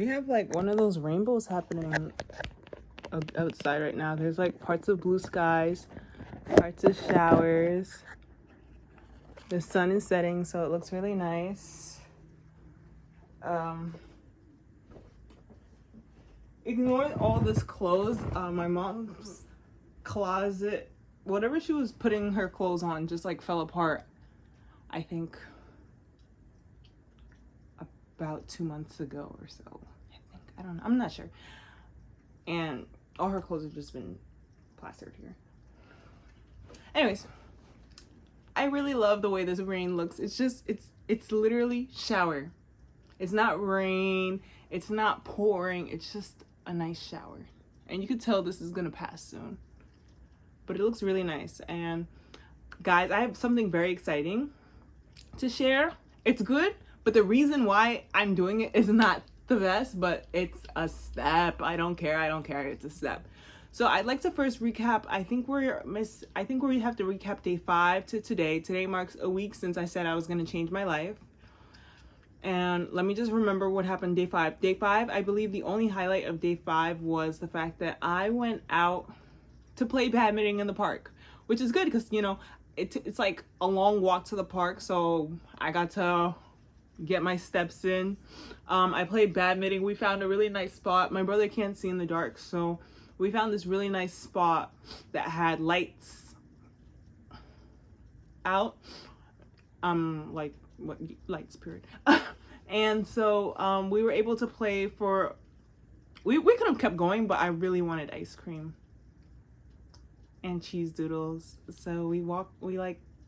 We have like one of those rainbows happening outside right now. There's like parts of blue skies, parts of showers. The sun is setting, so it looks really nice. Ignore all this clothes. My mom's closet, whatever she was putting her clothes on, just like fell apart. I think about 2 months ago or so. I don't know. I'm not sure. And all her clothes have just been plastered here. Anyways, I really love the way this rain looks. It's literally shower. It's not rain. It's not pouring. It's just a nice shower. And you can tell this is gonna pass soon. But it looks really nice. And guys, I have something very exciting to share. It's good, but the reason why I'm doing it is not the best, but it's a step. I don't care. It's a step. So I'd like to first recap. I think we have to recap day 5 to today. Today marks a week since I said I was going to change my life. And let me just remember what happened day 5. Day 5, I believe the only highlight of day 5 was the fact that I went out to play badminton in the park, which is good because, you know, it's like a long walk to the park. So I got to get my steps in. I played badminton. We found a really nice spot. My brother can't see in the dark, so we found this really nice spot that had lights out. Like what lights period. And so we were able to play for we could have kept going, but I really wanted ice cream and cheese doodles. So we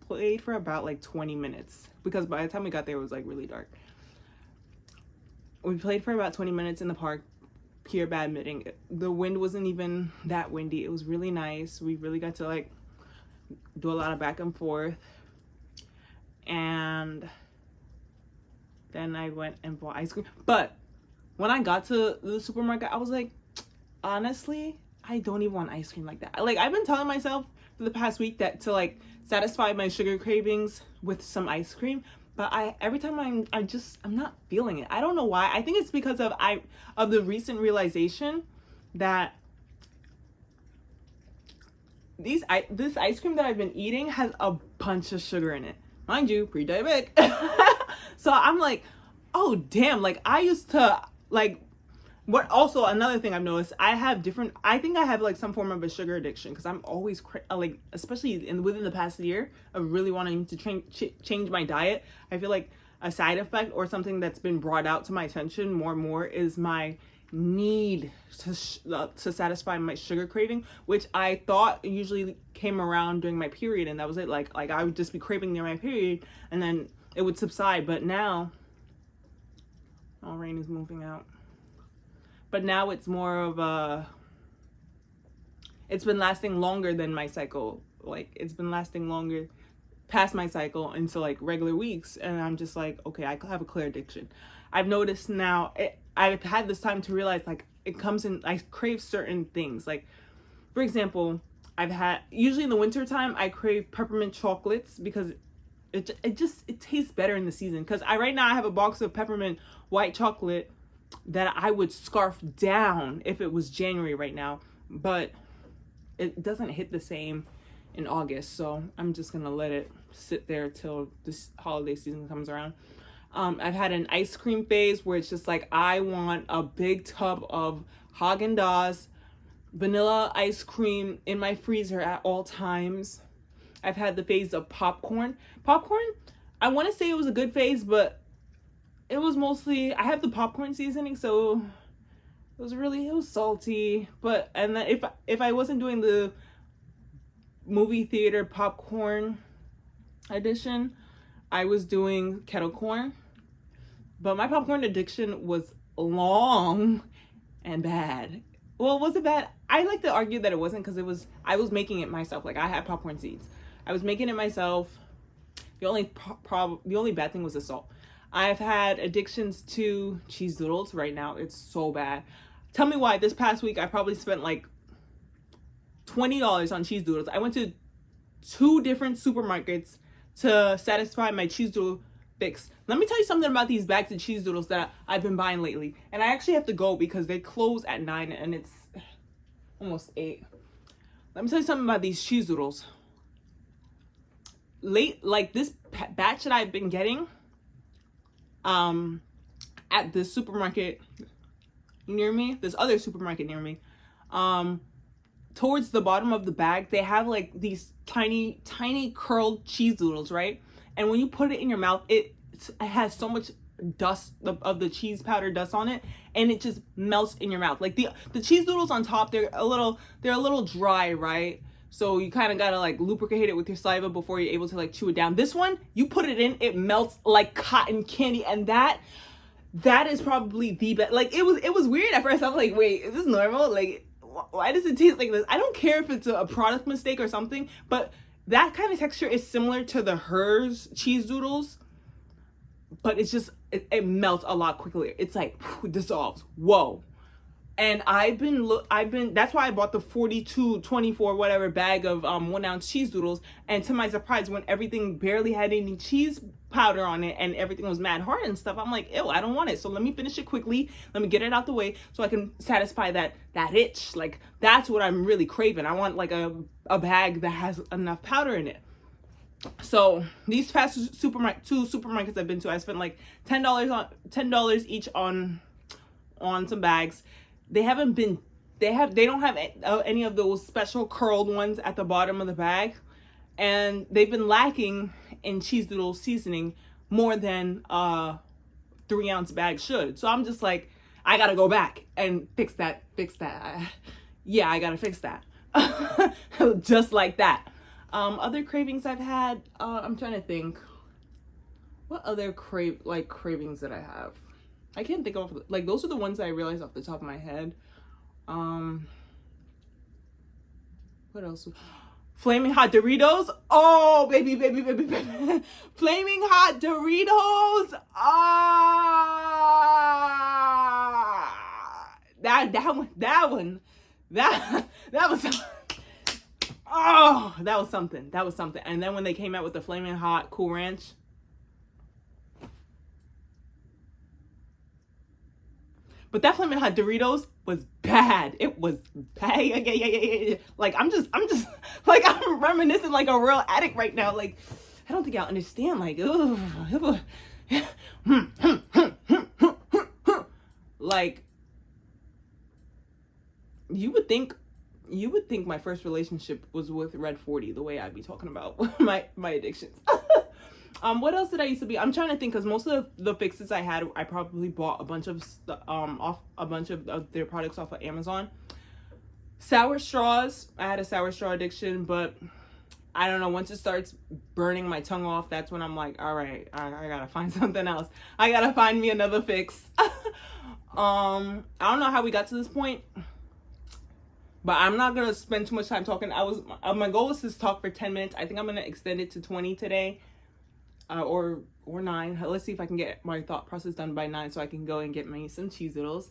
played for about like 20 minutes because by the time we got there it was like really dark. We played for about 20 minutes in the park, pure badminton. The wind wasn't even that windy. It was really nice. We really got to like do a lot of back and forth. And then I went and bought ice cream. But when I got to the supermarket, I was like, honestly, I don't even want ice cream like that. Like, I've been telling myself for the past week that to like satisfy my sugar cravings with some ice cream, but every time I'm not feeling it. I don't know why. I think it's because of the recent realization that this ice cream that I've been eating has a bunch of sugar in it. Mind you, pre-diabetic. So I'm like, oh damn, like I used to like what also another thing I've noticed, I think I have like some form of a sugar addiction because I'm always like, especially within the past year of really wanting to change my diet. I feel like a side effect or something that's been brought out to my attention more and more is my need to satisfy my sugar craving, which I thought usually came around during my period, and that was it. Like I would just be craving near my period and then it would subside. But now, oh, rain is moving out. But now it's more of it's been lasting longer than my cycle. Like it's been lasting longer past my cycle into like regular weeks. And I'm just like, okay, I have a clear addiction. I've noticed now, I've had this time to realize like it comes in, I crave certain things. Like, for example, usually in the winter time, I crave peppermint chocolates because it tastes better in the season. Because right now I have a box of peppermint white chocolate that I would scarf down if it was January right now, but it doesn't hit the same in August, so I'm just gonna let it sit there till this holiday season comes around. I've had an ice cream phase where it's just like I want a big tub of Haagen-Dazs vanilla ice cream in my freezer at all times. I've had the phase of popcorn. I want to say it was a good phase, but it was mostly, I have the popcorn seasoning, so it was salty. But, and then if I wasn't doing the movie theater popcorn edition, I was doing kettle corn. But my popcorn addiction was long and bad. Well, was it bad? I like to argue that it wasn't, because I was making it myself. Like I had popcorn seeds. I was making it myself. The only bad thing was the salt. I've had addictions to cheese doodles. Right now, it's so bad. Tell me why. This past week, I probably spent like $20 on cheese doodles. I went to 2 different supermarkets to satisfy my cheese doodle fixed. Let me tell you something about these bags of cheese doodles that I've been buying lately. And I actually have to go because they close at 9 and it's almost 8. Let me tell you something about these cheese doodles. Like this batch that I've been getting at this supermarket near me, this other supermarket near me, towards the bottom of the bag, they have like these tiny curled cheese doodles, right? And when you put it in your mouth, it has so much dust of the cheese powder dust on it, and it just melts in your mouth. Like the cheese doodles on top, they're a little dry, right? So you kind of gotta like lubricate it with your saliva before you're able to like chew it down. This one, you put it in, it melts like cotton candy, and that is probably the best. Like it was weird at first. I'm like, wait, is this normal? Like, why does it taste like this? I don't care if it's a product mistake or something, but that kind of texture is similar to the Hers cheese doodles, but it's just it melts a lot quickly. It's like dissolves. Whoa. And I've been that's why I bought the 42-24 whatever bag of 1 ounce cheese doodles. And to my surprise, when everything barely had any cheese powder on it and everything was mad hard and stuff, I'm like, ew, I don't want it. So let me finish it quickly. Let me get it out the way so I can satisfy that itch. Like that's what I'm really craving. I want like a bag that has enough powder in it. So these past two supermarkets I've been to, I spent like $10 each on some bags. They don't have any of those special curled ones at the bottom of the bag, and they've been lacking in cheese doodle seasoning more than 3 ounce bag should. So I'm just like, I gotta go back and fix that. Yeah, I gotta fix that. Just like that. Other cravings I've had, I'm trying to think. What other cravings that I have? I can't think of, like, those are the ones that I realized off the top of my head. What else? Flaming hot Doritos. Oh, baby. Flaming hot Doritos. That was something. And then when they came out with the flaming hot Cool Ranch, but that flaming hot Doritos was bad. It was bad. Yeah. Like I'm just like I'm reminiscing like a real addict right now. Like I don't think y'all understand. Like like you would think my first relationship was with Red 40, the way I'd be talking about my addictions. What else did I used to be? I'm trying to think, because most of the fixes I had, I probably bought a bunch of their products off of Amazon. Sour straws. I had a sour straw addiction, but I don't know. Once it starts burning my tongue off, that's when I'm like, all right, I gotta find something else. I gotta find me another fix. I don't know how we got to this point, but I'm not gonna spend too much time talking. My goal was to talk for 10 minutes. I think I'm gonna extend it to 20 today. Or 9. Let's see if I can get my thought process done by 9 so I can go and get me some cheese doodles.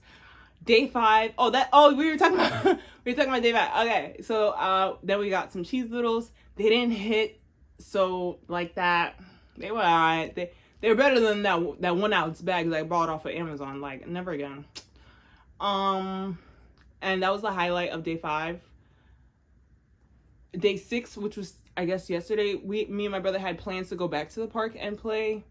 Day 5. We were talking about day 5. Okay, so then we got some cheese doodles. They didn't hit so like that. They were alright. They were better than that 1 ounce bag that I bought off of Amazon. Like never again. And that was the highlight of day 5. Day 6, which was I guess yesterday, me and my brother had plans to go back to the park and play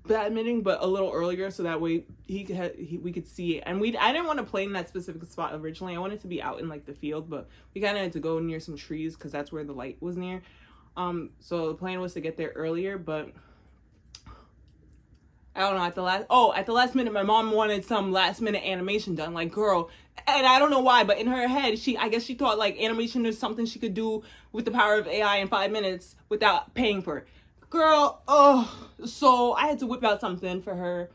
badminton, but a little earlier, so that way we could see it. And I didn't want to play in that specific spot originally. I wanted to be out in like the field, but we kind of had to go near some trees because that's where the light was near. So the plan was to get there earlier, but I don't know, at the last minute, my mom wanted some last minute animation done. Like, girl, and I don't know why, but in her head, I guess she thought like animation is something she could do with the power of AI in 5 minutes without paying for it. Girl, so I had to whip out something for her.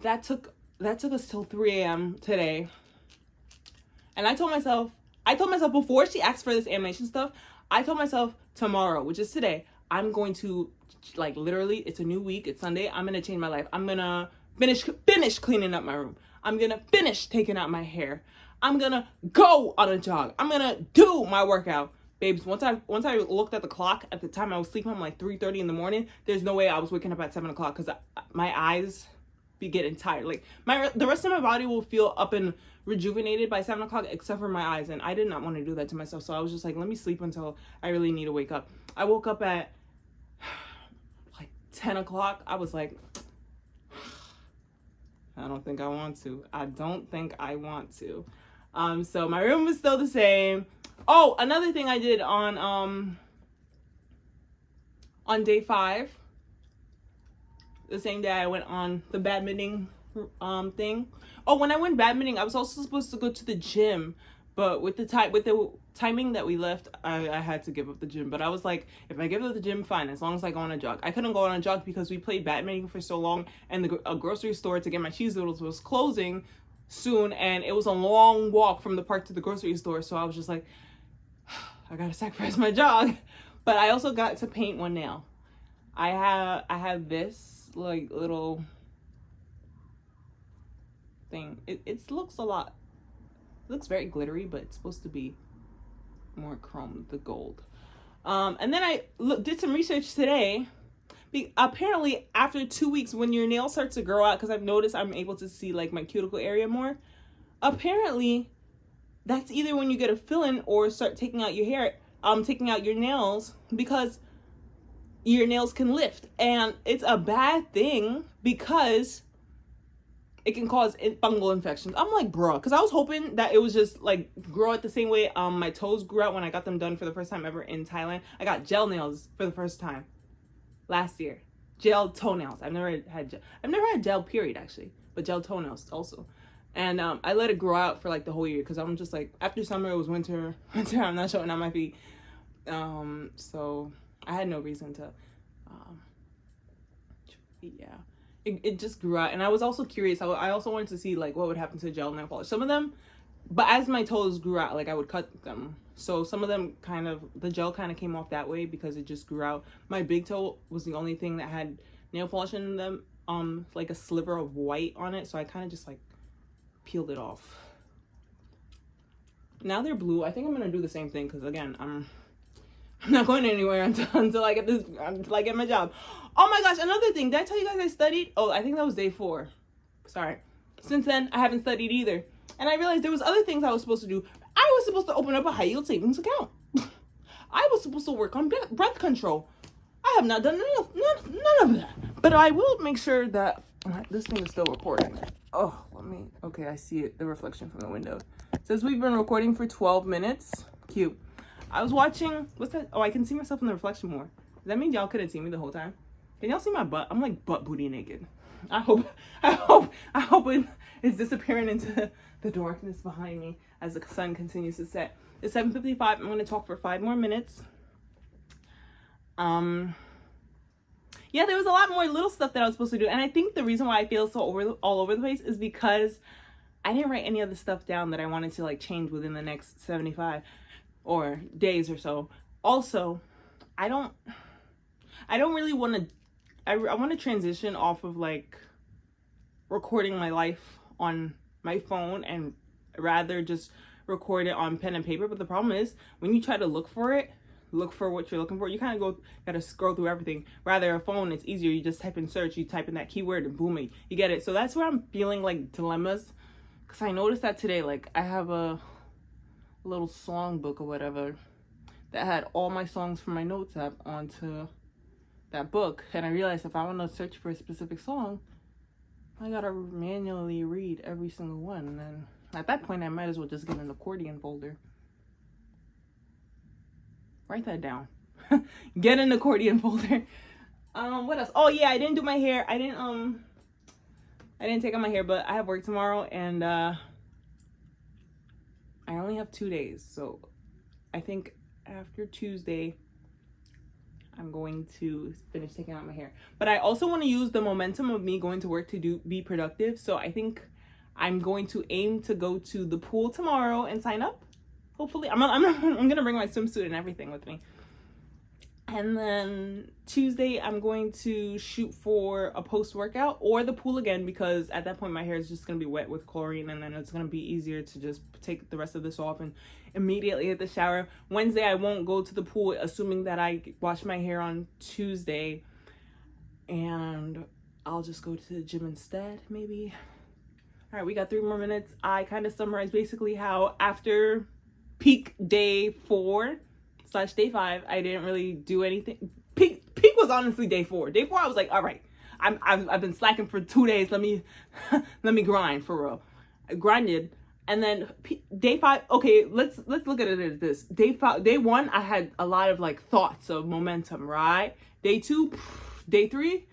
That took us till 3 a.m. today. And I told myself before she asked for this animation stuff, I told myself tomorrow, which is today, I'm going to, like, literally, it's a new week, it's Sunday, I'm gonna change my life. I'm gonna finish cleaning up my room. I'm gonna finish taking out my hair. I'm gonna go on a jog. I'm gonna do my workout. babes, once I looked at the clock at the time I was sleeping, I'm like 3:30 in the morning. There's no way I was waking up at 7 o'clock because my eyes be getting tired. Like the rest of my body will feel up and rejuvenated by 7 o'clock except for my eyes, and I did not want to do that to myself. So I was just like, let me sleep until I really need to wake up. I woke up at like 10 o'clock. I was like, I don't think I want to. I don't think I want to. So my room was still the same. Oh, another thing I did on day 5, the same day I went on the badminton thing. Oh, when I went badminton, I was also supposed to go to the gym, but with the timing that we left, I had to give up the gym. But I was like, if I give up the gym, fine, as long as I go on a jog. I couldn't go on a jog because we played badminton for so long, and a grocery store to get my cheese doodles was closing soon, and it was a long walk from the park to the grocery store. So I was just like, I gotta sacrifice my jog. But I also got to paint one nail. I have this like little thing. It looks very glittery, but it's supposed to be more chrome, the gold. And then I did some research today. Apparently after 2 weeks, when your nail starts to grow out, because I've noticed I'm able to see like my cuticle area more, apparently that's either when you get a fill-in or start taking out your hair, taking out your nails, because your nails can lift. And it's a bad thing because it can cause fungal infections. I'm like, bruh, because I was hoping that it was just like grow out the same way my toes grew out when I got them done for the first time ever in Thailand. I got gel nails for the first time last year. Gel toenails. I've never had gel period actually, but gel toenails also. And I let it grow out for like the whole year because I'm just like, after summer it was winter, I'm not showing out my feet. So I had no reason to, yeah. It just grew out. And I was also curious. I also wanted to see like what would happen to gel nail polish. Some of them, but as my toes grew out, like I would cut them. So some of them the gel kind of came off that way because it just grew out. My big toe was the only thing that had nail polish in them, like a sliver of white on it. So I kind of just like peeled it off. Now they're blue. I think I'm gonna do the same thing because again, I'm not going anywhere until I get my job. Oh my gosh, another thing. Did I tell you guys I studied? Oh, I think that was day 4. Sorry. Since then, I haven't studied either. And I realized there was other things I was supposed to do. I was supposed to open up a high yield savings account. I was supposed to work on breath control. I have not done none of that. But I will make sure that this thing is still recording. Oh, okay, I see it, the reflection from the window. It says we've been recording for 12 minutes. Cute. I was watching, what's that? Oh, I can see myself in the reflection more. Does that mean y'all couldn't see me the whole time? Can y'all see my butt? I'm like butt booty naked. I hope it's disappearing into the darkness behind me as the sun continues to set. It's 7:55. I'm going to talk for 5 more minutes. Yeah, there was a lot more little stuff that I was supposed to do. And I think the reason why I feel so all over the place is because I didn't write any of the stuff down that I wanted to like change within the next 75 or days or so. Also, I don't really want to, I want to transition off of like recording my life on my phone and rather just record it on pen and paper. But the problem is when you try to look for what you're looking for, you kind of gotta scroll through everything. Rather a phone, it's easier. You just type in search, you type in that keyword and boom, you get it. So that's where I'm feeling like dilemmas, because I noticed that today, like I have a little song book or whatever that had all my songs from my notes app onto that book, and I realized if I want to search for a specific song, I gotta manually read every single one, and then at that point I might as well just get an accordion folder. Write that down. Get an accordion folder. What else? Oh yeah, I didn't do my hair. I didn't take out my hair, but I have work tomorrow, and I only have 2 days, so I think after Tuesday I'm going to finish taking out my hair. But I also want to use the momentum of me going to work to be productive. So I think I'm going to aim to go to the pool tomorrow and sign up. Hopefully, I'm gonna bring my swimsuit and everything with me. And then Tuesday, I'm going to shoot for a post-workout or the pool again, because at that point my hair is just going to be wet with chlorine, and then it's going to be easier to just take the rest of this off and immediately hit the shower. Wednesday, I won't go to the pool, assuming that I wash my hair on Tuesday, and I'll just go to the gym instead, maybe. All right, we got 3 more minutes. I kind of summarized basically how after peak day 4/day 5, I didn't really do anything. Peak was honestly day 4. Day 4, I was like, all right, I've been slacking for 2 days. Let me grind for real. I grinded, and then day 5. Okay, let's look at it as this. Day 1, I had a lot of like thoughts of momentum, right? Day 2, day 3,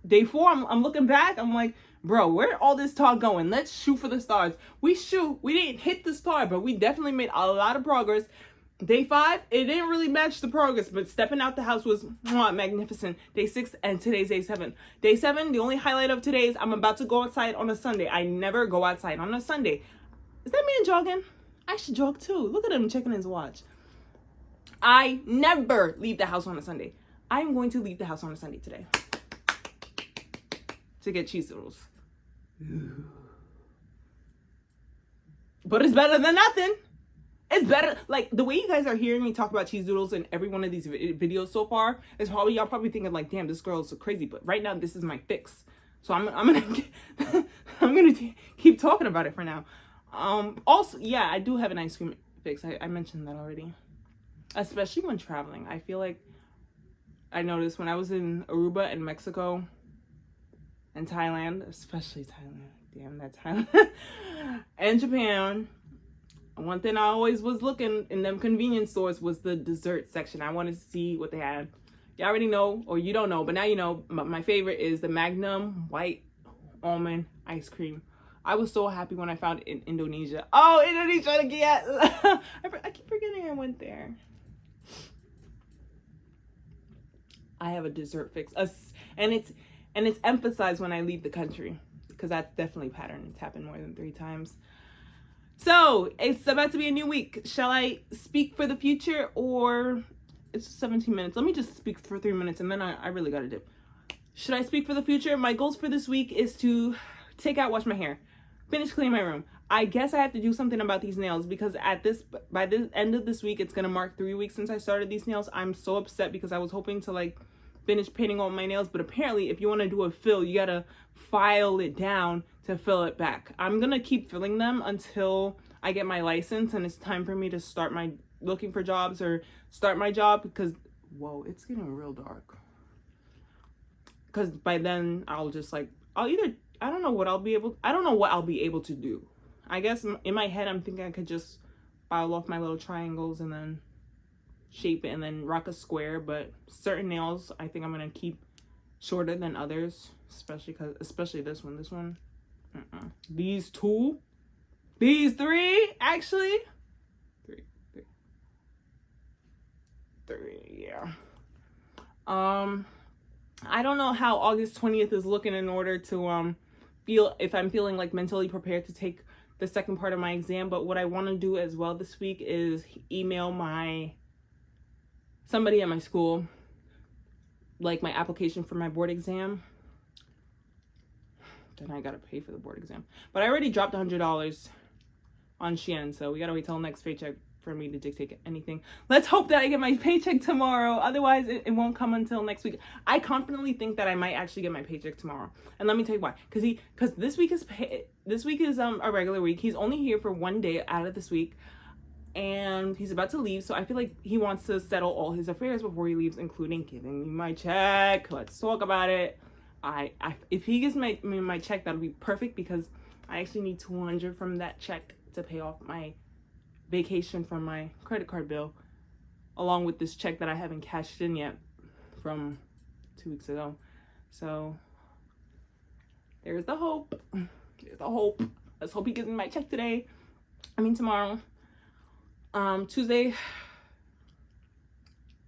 day 4. I'm looking back. I'm like, bro, where all this talk going? Let's shoot for the stars. We didn't hit the star, but we definitely made a lot of progress. Day 5, it didn't really match the progress, but stepping out the house was magnificent. Day 6, and today's day 7. Day 7, the only highlight of today is I'm about to go outside on a Sunday. I never go outside on a Sunday. Is that man jogging? I should jog too. Look at him checking his watch. I never leave the house on a Sunday. I'm going to leave the house on a Sunday today to get cheese doodles. But it's better than nothing. It's better, like, the way you guys are hearing me talk about cheese doodles in every one of these videos so far is probably, y'all probably thinking like, damn, this girl is so crazy. But right now, this is my fix. So I'm gonna keep talking about it for now. Also, yeah, I do have an ice cream fix. I mentioned that already. Especially when traveling. I feel like I noticed when I was in Aruba and Mexico and Thailand, especially Thailand. Damn, that Thailand. And Japan. One thing I always was looking in them convenience stores was the dessert section. I wanted to see what they had. You already know, or you don't know, but now you know. My favorite is the Magnum white almond ice cream. I was so happy when I found it in Indonesia. Oh, Indonesia again! I keep forgetting I went there. I have a dessert fix, and it's emphasized when I leave the country, because that's definitely a pattern. It's happened more than 3 times. So, it's about to be a new week. Shall I speak for the future, or it's 17 minutes? Let me just speak for 3 minutes, and then I really gotta dip. Should I speak for the future? My goals for this week is to wash my hair, finish cleaning my room. I guess I have to do something about these nails, because by the end of this week, it's gonna mark 3 weeks since I started these nails. I'm so upset because I was hoping to like finish painting all my nails, but apparently if you want to do a fill, you gotta file it down to fill it back. I'm gonna keep filling them until I get my license and it's time for me to start looking for jobs or start my job, because whoa, it's getting real dark. Because by then I'll just like, I don't know what I'll be able to do. I guess in my head I'm thinking I could just file off my little triangles and then shape it and then rock a square, but certain nails I think I'm gonna keep shorter than others, especially this one. These 2, these 3, actually 3, yeah. I don't know how August 20th is looking in order to feel if I'm feeling like mentally prepared to take the second part of my exam, but what I want to do as well this week is email somebody at my school, like my application for my board exam. Then I gotta pay for the board exam. But I already dropped $100 on Shein, so we gotta wait till next paycheck for me to dictate anything. Let's hope that I get my paycheck tomorrow. Otherwise, it won't come until next week. I confidently think that I might actually get my paycheck tomorrow. And let me tell you why. Because this week is a regular week. He's only here for 1 day out of this week. And he's about to leave, so I feel like he wants to settle all his affairs before he leaves, including giving me my check. Let's talk about it. If he gives me my check, that'll be perfect, because I actually need $200 from that check to pay off my vacation from my credit card bill, along with this check that I haven't cashed in yet from 2 weeks ago. So there's the hope. There's the hope. Let's hope he gives me my check tomorrow. Tuesday,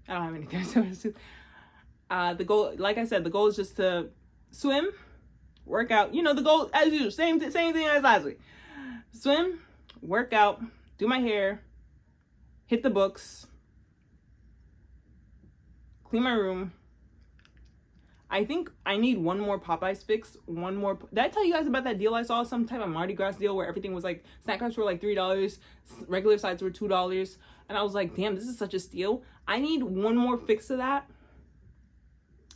I don't have anything. The goal, like I said, the goal is just to swim, work out. The goal, as usual, same thing as last week. Swim, work out, do my hair, hit the books, clean my room. I think I need one more Popeyes fix. One more. Did I tell you guys about that deal I saw? Some type of Mardi Gras deal where everything was like, snack wraps were like $3, regular sides were $2. And I was like, damn, this is such a steal. I need one more fix to that.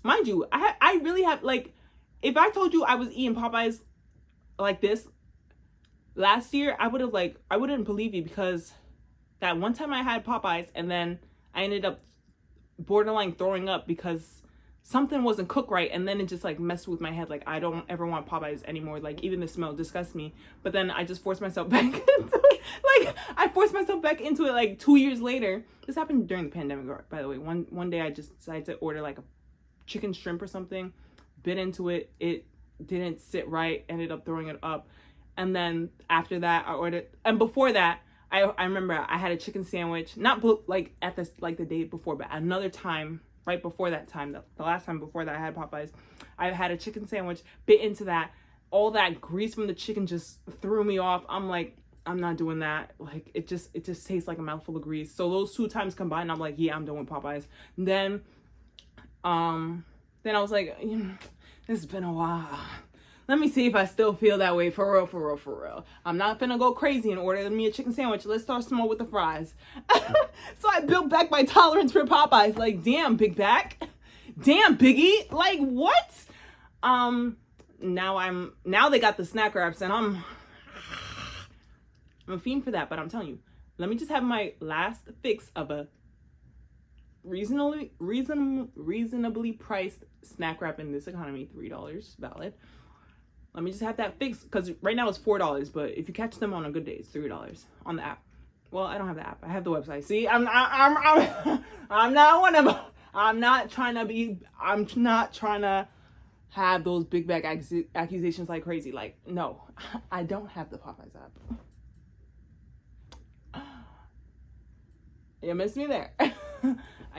Mind you, I really have, like, if I told you I was eating Popeyes like this last year, I wouldn't believe you, because that one time I had Popeyes and then I ended up borderline throwing up because something wasn't cooked right, and then it just like messed with my head. Like, I don't ever want Popeyes anymore. Like, even the smell disgusts me. But then I just forced myself back into it. Like, I forced myself back into it like 2 years later. This happened during the pandemic, by the way. One day I just decided to order like a chicken shrimp or something. Bit into it. It didn't sit right. Ended up throwing it up. And then after that, I ordered, and before that, I remember I had a chicken sandwich. Not like at this, like the day before, but another time. Right before that time, the last time before that I had Popeyes, I had a chicken sandwich, bit into that. All that grease from the chicken just threw me off. I'm like, I'm not doing that. Like, it just tastes like a mouthful of grease. So those 2 times combined, I'm like, yeah, I'm done with Popeyes. Then I was like, it's been a while. Let me see if I still feel that way for real. I'm not gonna go crazy and order me a chicken sandwich. Let's start small with the fries. So I built back my tolerance for Popeyes. Like, damn, Big Back. Damn, Biggie. Like, what? Now they got the snack wraps, and I'm a fiend for that. But I'm telling you, let me just have my last fix of a reasonably priced snack wrap in this economy. $3 valid. Let me just have that fixed, because right now it's $4, but if you catch them on a good day, it's $3 on the app. Well, I don't have the app. I have the website. See, I'm not one of them. I'm not trying to have those big bag accusations like crazy. Like, no, I don't have the Popeyes app. You missed me there. I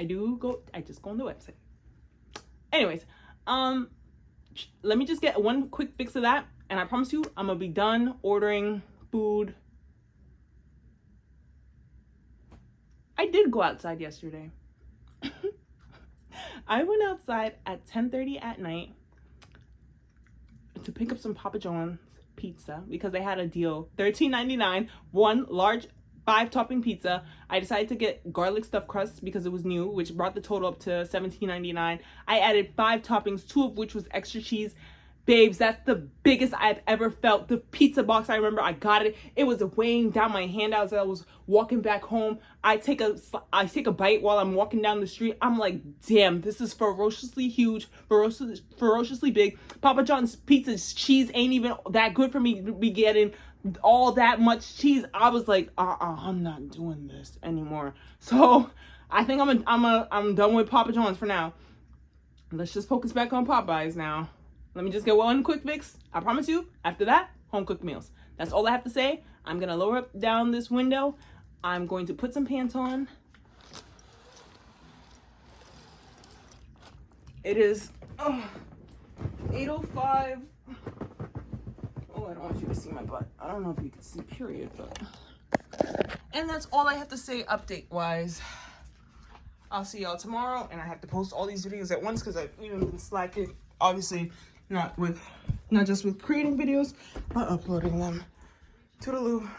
just go on the website. Anyways, let me just get one quick fix of that, and I promise you I'm gonna be done ordering food. I did go outside yesterday. I went outside at 10:30 at night to pick up some Papa John's pizza because they had a deal. $13.99, one large 5-topping pizza. I decided to get garlic stuffed crust because it was new, which brought the total up to $17.99. I added 5 toppings, 2 of which was extra cheese. Babes, that's the biggest I've ever felt. The pizza box, I remember I got it. It was weighing down my hand as I was walking back home. I take a bite while I'm walking down the street. I'm like, damn, this is ferociously huge, ferociously big. Papa John's pizza's cheese ain't even that good for me to be getting all that much cheese. I was like, I'm not doing this anymore. So I think I'm done with Papa John's for now. Let's just focus back on Popeyes now. Let me just get one quick fix. I promise you, after that, home cooked meals. That's all I have to say. I'm going to lower down this window. I'm going to put some pants on. It is 8:05. Oh, I don't want you to see my butt. I don't know if you can see, period, but... And that's all I have to say update-wise. I'll see y'all tomorrow, and I have to post all these videos at once because I've even been slacking. Obviously, not just with creating videos, but uploading them. Toodaloo.